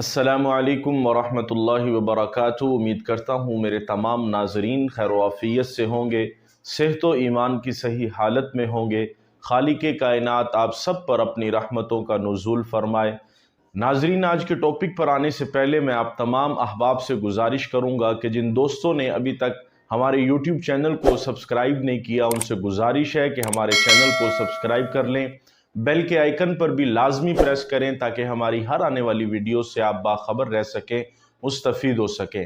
अस्सलामुअलैकुम वरहमतुल्लाहि वबरकातुहू। उम्मीद करता हूँ मेरे तमाम नाज़रीन खैर आफ़ियत से होंगे, सेहत व ईमान की सही हालत में होंगे। खालिक़े कायनात आप सब पर अपनी रहमतों का नुज़ूल फरमाए। नाज़रीन, आज के टॉपिक पर आने से पहले मैं आप तमाम अहबाब से गुजारिश करूँगा कि जिन दोस्तों ने अभी तक हमारे यूट्यूब चैनल को सब्सक्राइब नहीं किया, उनसे गुजारिश है कि हमारे चैनल को सब्सक्राइब कर लें, बेल के आइकन पर भी लाजमी प्रेस करें ताकि हमारी हर आने वाली वीडियो से आप बाखबर रह सकें, मुस्तफ़ीद हो सकें।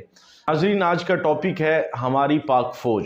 नाज़रीन, आज का टॉपिक है हमारी पाक फ़ौज।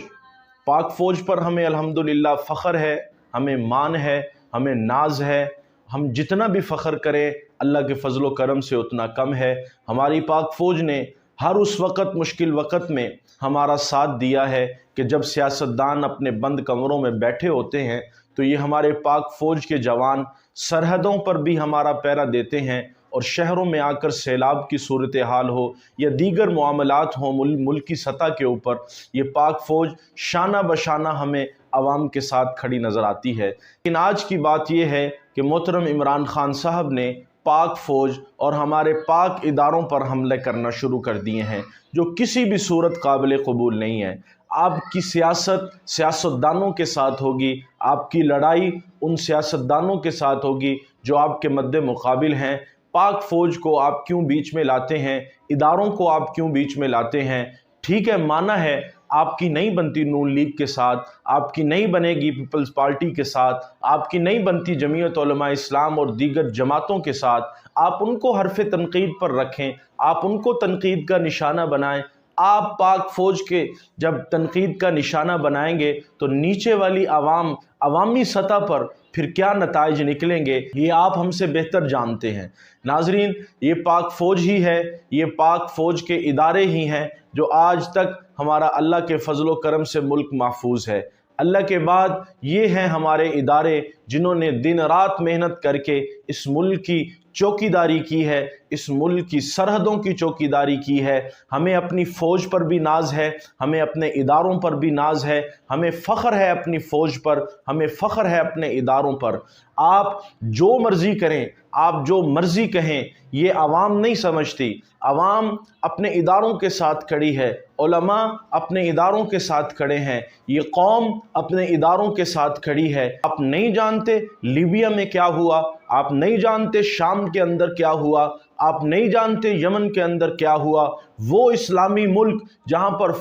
पाक फ़ौज पर हमें अल्हम्दुलिल्लाह फ़ख्र है, हमें मान है, हमें नाज है। हम जितना भी फ़ख्र करें अल्लाह के फ़ज़ल व करम से उतना कम है। हमारी पाक फ़ौज ने हर उस वक़्त मुश्किल वक़्त में हमारा साथ दिया है कि जब सियासतदान अपने बंद कमरों में बैठे होते हैं तो ये हमारे पाक फ़ौज के जवान सरहदों पर भी हमारा पहरा देते हैं, और शहरों में आकर सैलाब की सूरत हाल हो या दीगर मामलात हों मुल्की सतह के ऊपर, ये पाक फ़ौज शाना बशाना हमें आवाम के साथ खड़ी नज़र आती है। लेकिन आज की बात यह है कि मोहतरम इमरान खान साहब ने पाक फ़ौज और हमारे पाक इदारों पर हमले करना शुरू कर दिए हैं, जो किसी भी सूरत काबिल कबूल नहीं है। आपकी सियासत सियासतदानों के साथ होगी, आपकी लड़ाई उन सियासतदानों के साथ होगी जो आपके मद्दे मुकाबिल हैं। पाक फ़ौज को आप क्यों बीच में लाते हैं? इदारों को आप क्यों बीच में लाते हैं? ठीक है, माना है आपकी नहीं बनती नून लीग के साथ, आपकी नहीं बनेगी पीपल्स पार्टी के साथ, आपकी नहीं बनती जमीयत उलमा इस्लाम और दीगर जमातों के साथ, आप उनको हरफ तनकीद पर रखें, आप उनको तनकीद का निशाना बनाएं। आप पाक फ़ौज के जब तनकीद का निशाना बनाएंगे तो नीचे वाली अवामी सतह पर फिर क्या नताइज निकलेंगे ये आप हमसे बेहतर जानते हैं। नाजरीन, ये पाक फ़ौज ही है, ये पाक फ़ौज के इदारे ही हैं जो आज तक हमारा अल्लाह के फ़ज़ल व करम से मुल्क महफूज है। अल्लाह के बाद ये हैं हमारे इदारे जिन्होंने दिन रात मेहनत करके इस मुल्क की चौकीदारी की है, इस मुल्क की सरहदों की चौकीदारी की है। हमें अपनी फ़ौज पर भी नाज है, हमें अपने इदारों पर भी नाज है, हमें फ़ख्र है अपनी फ़ौज पर, हमें फ़ख्र है अपने इदारों पर। आप जो मर्ज़ी करें, आप जो मर्ज़ी कहें, ये आवाम नहीं समझती। आवाम अपने इदारों के साथ खड़ी है, उलमा अपने इदारों के साथ खड़े हैं, ये कौम अपने इदारों के साथ खड़ी है। आप नहीं जानते लीबिया में क्या हुआ, आप नहीं जानते शाम के अंदर क्या हुआ, आप नहीं जानते यमन के अंदर क्या हुआ। वो इस्लामी मुल्क जहाँ पर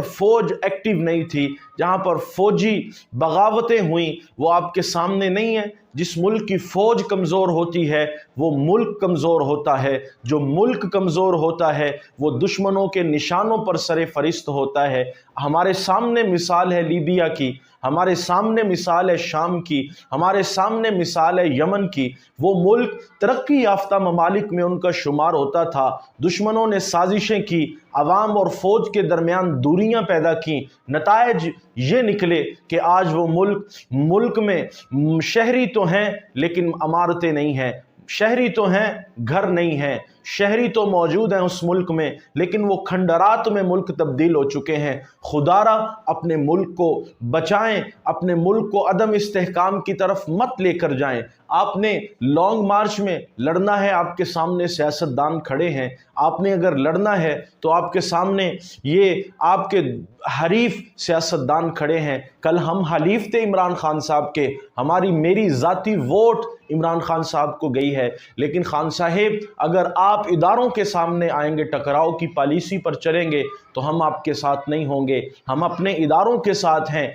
फ़ौज एक्टिव नहीं थी, जहाँ पर फ़ौजी बगावतें हुई, वो आपके सामने नहीं है। जिस मुल्क की फ़ौज कमज़ोर होती है वो मुल्क कमज़ोर होता है, जो मुल्क कमज़ोर होता है वो दुश्मनों के निशानों पर सरे फरिश्त होता है। हमारे सामने मिसाल है लीबिया की, हमारे सामने मिसाल है शाम की, हमारे सामने मिसाल है यमन की। वो मुल्क तरक्की याफ्ता ममालिक में उनका शुमार होता था। दुश्मनों ने साजिशें की, अवाम और फ़ौज के दरमियान दूरियां पैदा की, नतायज ये निकले कि आज वो मुल्क में शहरी तो हैं लेकिन इमारतें नहीं हैं, शहरी तो हैं घर नहीं हैं, शहरी तो मौजूद हैं उस मुल्क में लेकिन वो खंडरात में मुल्क तब्दील हो चुके हैं। खुदारा अपने मुल्क को बचाएं, अपने मुल्क को अदम इस्तेहकाम की तरफ मत लेकर जाएं। आपने लॉन्ग मार्च में लड़ना है, आपके सामने सियासतदान खड़े हैं। आपने अगर लड़ना है तो आपके सामने ये आपके हरीफ सियासतदान खड़े हैं। कल हम हलीफ थे इमरान खान साहब के, मेरी ज़ाती वोट इमरान खान साहब को गई है, लेकिन खान साहेब अगर आप इदारों के सामने आएंगे, टकराव की पॉलिसी पर चलेंगे तो हम आपके साथ नहीं होंगे। हम अपने इदारों के साथ हैं।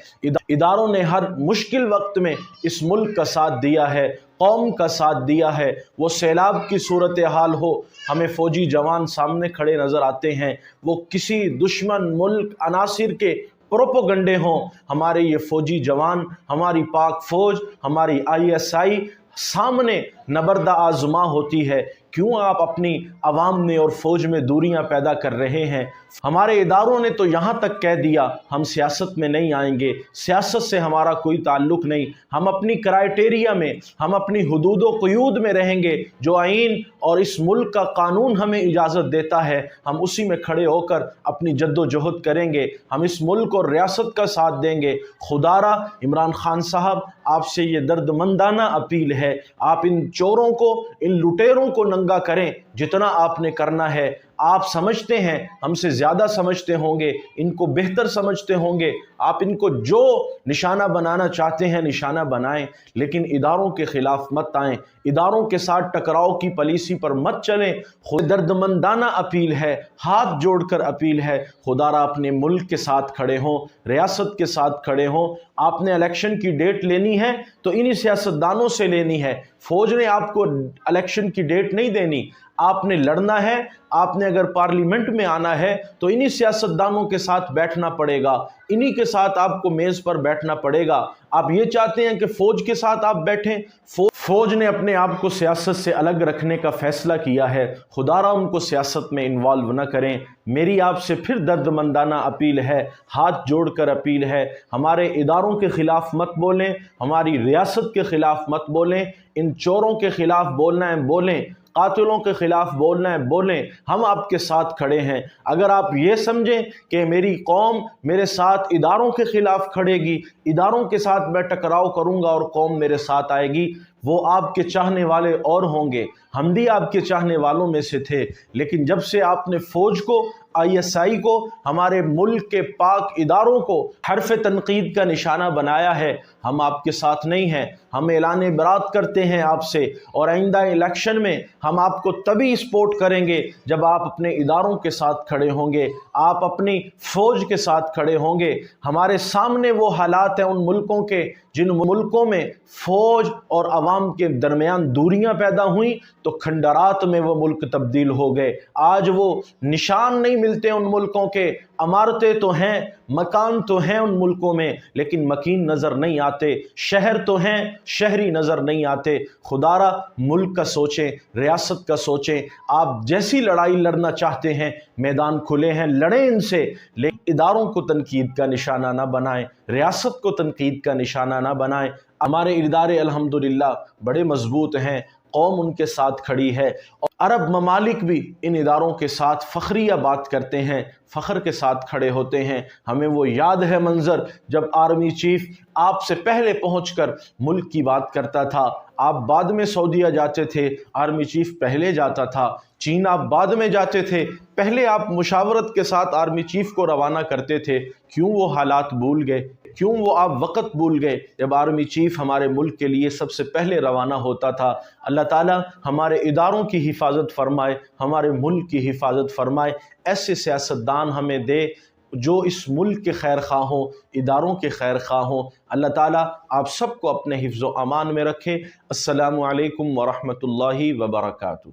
इदारों ने हर मुश्किल वक्त में इस मुल्क का साथ दिया है, कौम का साथ दिया है। वो सैलाब की सूरत हाल हो, हमें फ़ौजी जवान सामने खड़े नज़र आते हैं, वो किसी दुश्मन मुल्क अनासिर के प्रोपोगंडे हों, हमारे ये फ़ौजी जवान, हमारी पाक फ़ौज, हमारी ISI सामने नबरदा आज़मा होती है। क्यों आप अपनी अवाम में और फ़ौज में दूरियां पैदा कर रहे हैं? हमारे इदारों ने तो यहाँ तक कह दिया हम सियासत में नहीं आएंगे, सियासत से हमारा कोई ताल्लुक़ नहीं, हम अपनी क्राइटेरिया में, हम अपनी हुदूद व क़यूद में रहेंगे। जो आइन और इस मुल्क का कानून हमें इजाज़त देता है हम उसी में खड़े होकर अपनी जद्दोजहद करेंगे, हम इस मुल्क और रियासत का साथ देंगे। खुदारा इमरान खान साहब, आपसे ये दर्दमंदाना अपील है, आप इन चोरों को, इन लुटेरों को नंगा करें जितना आपने करना है। आप समझते हैं, हमसे ज़्यादा समझते होंगे, इनको बेहतर समझते होंगे, आप इनको जो निशाना बनाना चाहते हैं निशाना बनाएं, लेकिन इदारों के ख़िलाफ़ मत आएँ, इदारों के साथ टकराव की पॉलिसी पर मत चलें। खुद दर्दमंदाना अपील है, हाथ जोड़कर अपील है, खुदारा अपने मुल्क के साथ खड़े हों, रियासत के साथ खड़े हों। आपने इलेक्शन की डेट लेनी है तो इन्हीं सियासतदानों से लेनी है। फ़ौज ने आपको इलेक्शन की डेट नहीं देनी, आपने लड़ना है। आपने अगर पार्लियामेंट में आना है तो इन्हीं सियासतदानों के साथ बैठना पड़ेगा, इन्हीं के साथ आपको मेज़ पर बैठना पड़ेगा। आप ये चाहते हैं कि फ़ौज के साथ आप बैठें? फ़ौज ने अपने आप को सियासत से अलग रखने का फ़ैसला किया है, खुदारा उनको सियासत में इन्वॉल्व न करें। मेरी आपसे फिर दर्दमंदाना अपील है, हाथ जोड़कर अपील है, हमारे इदारों के ख़िलाफ़ मत बोलें, हमारी रियासत के ख़िलाफ़ मत बोलें। इन चोरों के ख़िलाफ़ बोलना है बोलें, कातिलों के ख़िलाफ़ बोलना है बोलें, हम आपके साथ खड़े हैं। अगर आप ये समझें कि मेरी कौम मेरे साथ इदारों के ख़िलाफ़ खड़ेगी, इदारों के साथ मैं टकराव करूँगा और कौम मेरे साथ आएगी, वो आपके चाहने वाले और होंगे। हम भी आपके चाहने वालों में से थे, लेकिन जब से आपने फ़ौज को, ISI को, हमारे मुल्क के पाक इदारों को हरफ तनकीद का निशाना बनाया है, हम आपके साथ नहीं हैं। हम ऐलान बरात करते हैं आपसे, और आइंदा इलेक्शन में हम आपको तभी सपोर्ट करेंगे जब आप अपने इदारों के साथ खड़े होंगे, आप अपनी फ़ौज के साथ खड़े होंगे। हमारे सामने वो हालात हैं उन मुल्कों के जिन मुल्कों में फ़ौज और अवाम के दरमियान दूरियां पैदा हुई तो खंडरात में वो मुल्क तब्दील हो गए। आज वो निशान नहीं मिलते उन मुल्कों के, इमारतें तो हैं, मकान तो हैं उन मुल्कों में, लेकिन मकीन नज़र नहीं आते। शहर तो हैं, शहरी नज़र नहीं आते। खुदारा मुल्क का सोचें, रियासत का सोचें। आप जैसी लड़ाई लड़ना चाहते हैं, मैदान खुले हैं, लड़ें इनसे, लेकिन इदारों को तनकीद का निशाना ना बनाएं, रियासत को तनकीद का निशाना ना बनाएं। हमारे इदारे अल्हम्दुलिल्लाह बड़े मजबूत हैं, कौम उनके साथ खड़ी है, और अरब ममालिक भी इन इदारों के साथ फ़ख्रिया बात करते हैं, फ़ख्र के साथ खड़े होते हैं। हमें वो याद है मंज़र जब आर्मी चीफ़ आपसे पहले पहुंचकर मुल्क की बात करता था। आप बाद में सऊदीया जाते थे, आर्मी चीफ़ पहले जाता था। चीन आप बाद में जाते थे, पहले आप मुशावरत के साथ आर्मी चीफ़ को रवाना करते थे। क्यों वो हालात भूल गए? क्यों वो आप वक़्त भूल गए जब आर्मी चीफ़ हमारे मुल्क के लिए सबसे पहले रवाना होता था? अल्लाह ताला हमारे इदारों की हिफाजत फरमाए, हमारे मुल्क की हिफाजत फरमाए। ऐसे सियासतदान हमें दे जो इस मुल्क के खैर खा हों, इदारों के खैर खा हों। अल्लाह ताला आप सबको अपने हिफ्ज़ व अमान में रखे। अस्सलामु अलैकुम व रहमतुल्लाहि व बरकातुहू।